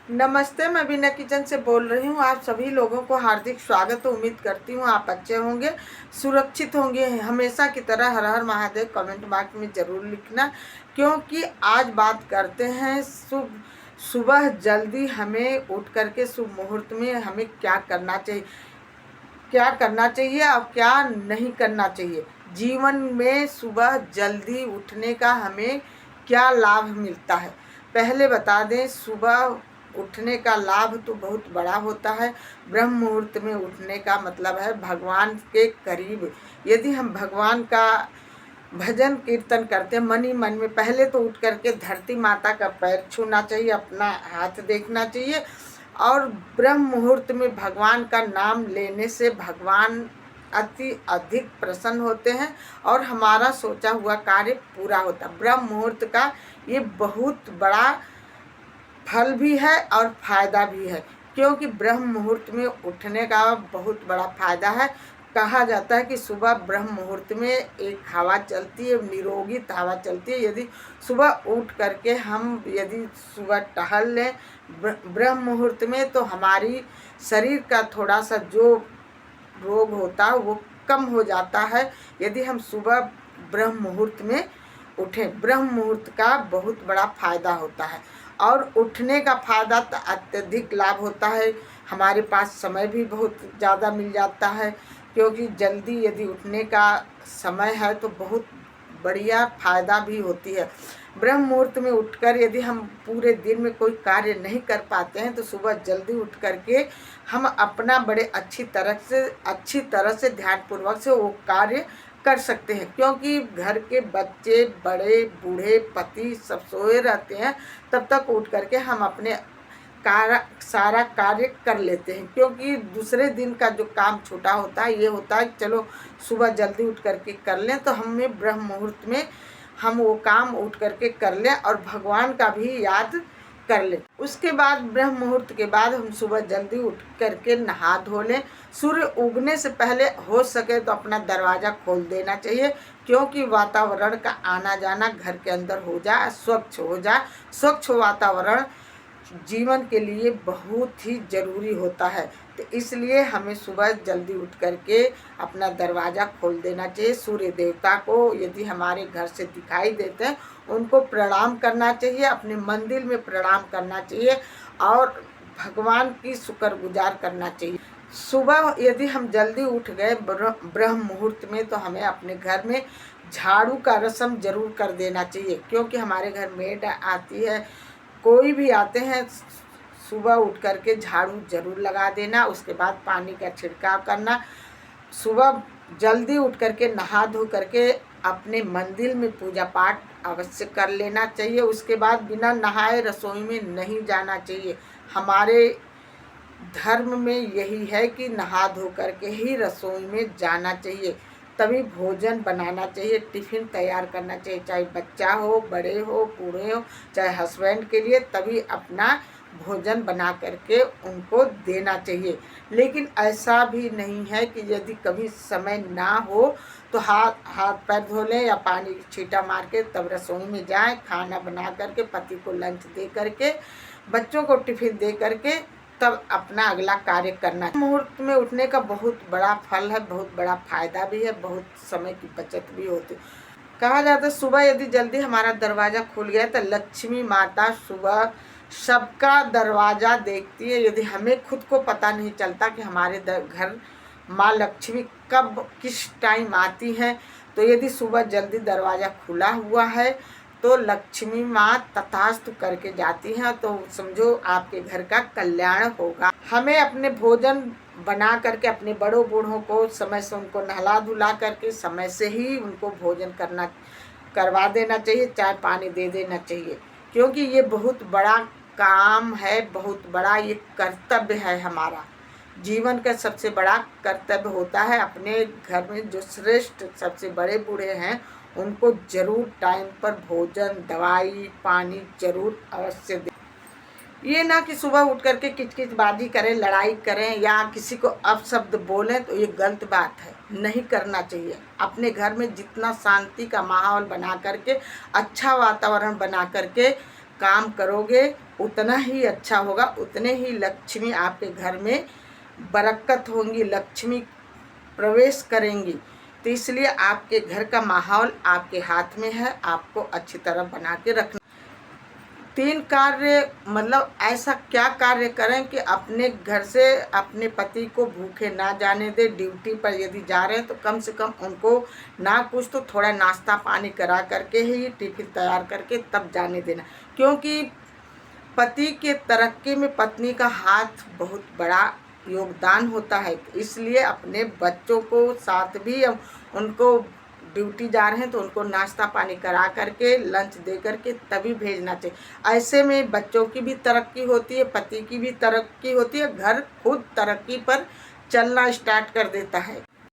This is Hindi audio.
नमस्ते, मैं बीना किचन से बोल रही हूँ। आप सभी लोगों को हार्दिक स्वागत। उम्मीद करती हूँ आप अच्छे होंगे, सुरक्षित होंगे। हमेशा की तरह हर हर महादेव कमेंट बॉक्स में ज़रूर लिखना, क्योंकि आज बात करते हैं सुबह जल्दी हमें उठ करके शुभ मुहूर्त में हमें क्या करना चाहिए, और क्या नहीं करना चाहिए। जीवन में सुबह जल्दी उठने का हमें क्या लाभ मिलता है, पहले बता दें। सुबह उठने का लाभ तो बहुत बड़ा होता है। ब्रह्म मुहूर्त में उठने का मतलब है भगवान के करीब। यदि हम भगवान का भजन कीर्तन करते हैं मन ही मन में, पहले तो उठ करके धरती माता का पैर छूना चाहिए, अपना हाथ देखना चाहिए। और ब्रह्म मुहूर्त में भगवान का नाम लेने से भगवान अति अधिक प्रसन्न होते हैं और हमारा सोचा हुआ कार्य पूरा होता है। ब्रह्म मुहूर्त का ये बहुत बड़ा फल भी है और फायदा भी है, क्योंकि ब्रह्म मुहूर्त में उठने का बहुत बड़ा फायदा है। कहा जाता है कि सुबह ब्रह्म मुहूर्त में एक हवा चलती है, निरोगी हवा चलती है। यदि सुबह उठ करके हम यदि सुबह टहल लें ब्रह्म मुहूर्त में, तो हमारी शरीर का थोड़ा सा जो रोग होता है वो कम हो जाता है, यदि हम सुबह ब्रह्म मुहूर्त में उठें। ब्रह्म मुहूर्त का बहुत बड़ा फायदा होता है और उठने का फायदा तो अत्यधिक लाभ होता है। हमारे पास समय भी बहुत ज़्यादा मिल जाता है, क्योंकि जल्दी यदि उठने का समय है तो बहुत बढ़िया फायदा भी होती है। ब्रह्म मुहूर्त में उठकर यदि हम पूरे दिन में कोई कार्य नहीं कर पाते हैं, तो सुबह जल्दी उठ करके हम अपना बड़े अच्छी तरह से ध्यानपूर्वक से वो कार्य कर सकते हैं, क्योंकि घर के बच्चे बड़े बूढ़े पति सब सोए रहते हैं। तब तक उठ करके हम अपने सारा कार्य कर लेते हैं, क्योंकि दूसरे दिन का जो काम छूटा होता है ये होता है चलो सुबह जल्दी उठ करके कर लें, तो हमें ब्रह्म मुहूर्त में हम वो काम उठ करके कर लें और भगवान का भी याद कर लें। उसके बाद ब्रह्म मुहूर्त के बाद हम सुबह जल्दी उठ करके नहा धो लें। सूर्य उगने से पहले हो सके तो अपना दरवाज़ा खोल देना चाहिए, क्योंकि वातावरण का आना जाना घर के अंदर हो जाए, स्वच्छ हो जाए। स्वच्छ वातावरण जीवन के लिए बहुत ही ज़रूरी होता है, तो इसलिए हमें सुबह जल्दी उठ करके अपना दरवाज़ा खोल देना चाहिए। सूर्य देवता को यदि हमारे घर से दिखाई देते हैं उनको प्रणाम करना चाहिए, अपने मंदिर में प्रणाम करना चाहिए और भगवान की शुक्रगुजार करना चाहिए। सुबह यदि हम जल्दी उठ गए ब्रह्म मुहूर्त में, तो हमें अपने घर में झाड़ू का रस्म जरूर कर देना चाहिए, क्योंकि हमारे घर मेड आती है, कोई भी आते हैं, सुबह उठ करके झाड़ू जरूर लगा देना। उसके बाद पानी का छिड़काव करना। सुबह जल्दी उठ करके नहा धो करके अपने मंदिर में पूजा पाठ अवश्य कर लेना चाहिए। उसके बाद बिना नहाए रसोई में नहीं जाना चाहिए। हमारे धर्म में यही है कि नहा धो करके ही रसोई में जाना चाहिए, तभी भोजन बनाना चाहिए, टिफ़िन तैयार करना चाहिए, चाहे बच्चा हो, बड़े हो, बूढ़े हो, चाहे हस्बैंड के लिए, तभी अपना भोजन बना करके उनको देना चाहिए। लेकिन ऐसा भी नहीं है कि यदि कभी समय ना हो तो हाथ पैर धो लें या पानी की छींटा मार के तब रसोई में जाएं, खाना बना करके पति को लंच दे करके, बच्चों को टिफ़िन दे करके तब अपना अगला कार्य करना। मुहूर्त में उठने का बहुत बड़ा फल है, बहुत बड़ा फायदा भी है, बहुत समय की बचत भी होती है। कहा जाता है सुबह यदि जल्दी हमारा दरवाज़ा खुल गया तो लक्ष्मी माता सुबह सबका दरवाज़ा देखती है। यदि हमें खुद को पता नहीं चलता कि हमारे घर माँ लक्ष्मी कब किस टाइम आती हैं, तो यदि सुबह जल्दी दरवाज़ा खुला हुआ है तो लक्ष्मी माँ तथास्तु करके जाती हैं, तो समझो आपके घर का कल्याण होगा। हमें अपने भोजन बना करके अपने बड़ों बूढ़ों को समय से उनको नहला धुला करके समय से ही उनको भोजन करवा देना चाहिए, चाय पानी दे देना चाहिए, क्योंकि ये बहुत बड़ा काम है, बहुत बड़ा ये कर्तव्य है। हमारा जीवन का सबसे बड़ा कर्तव्य होता है अपने घर में जो श्रेष्ठ सबसे बड़े बूढ़े हैं उनको जरूर टाइम पर भोजन दवाई पानी जरूर अवश्य दें। ये ना कि सुबह उठ करके किचकिचबाजी करें, लड़ाई करें या किसी को अपशब्द बोलें, तो ये गलत बात है, नहीं करना चाहिए। अपने घर में जितना शांति का माहौल बना करके, अच्छा वातावरण बना करके काम करोगे उतना ही अच्छा होगा, उतने ही लक्ष्मी आपके घर में बरकत होंगी, लक्ष्मी प्रवेश करेंगी। तो इसलिए आपके घर का माहौल आपके हाथ में है, आपको अच्छी तरह बना के रखना। 3 कार्य मतलब ऐसा क्या कार्य करें कि अपने घर से अपने पति को भूखे ना जाने दें। ड्यूटी पर यदि जा रहे हैं तो कम से कम उनको ना कुछ तो थोड़ा नाश्ता पानी करा करके ही टिफिन तैयार करके तब जाने देना, क्योंकि पति के तरक्की में पत्नी का हाथ बहुत बड़ा योगदान होता है। इसलिए अपने बच्चों को साथ भी हम उनको ड्यूटी जा रहे हैं तो उनको नाश्ता पानी करा करके लंच दे करके तभी भेजना चाहिए। ऐसे में बच्चों की भी तरक्की होती है, पति की भी तरक्की होती है, घर खुद तरक्की पर चलना स्टार्ट कर देता है।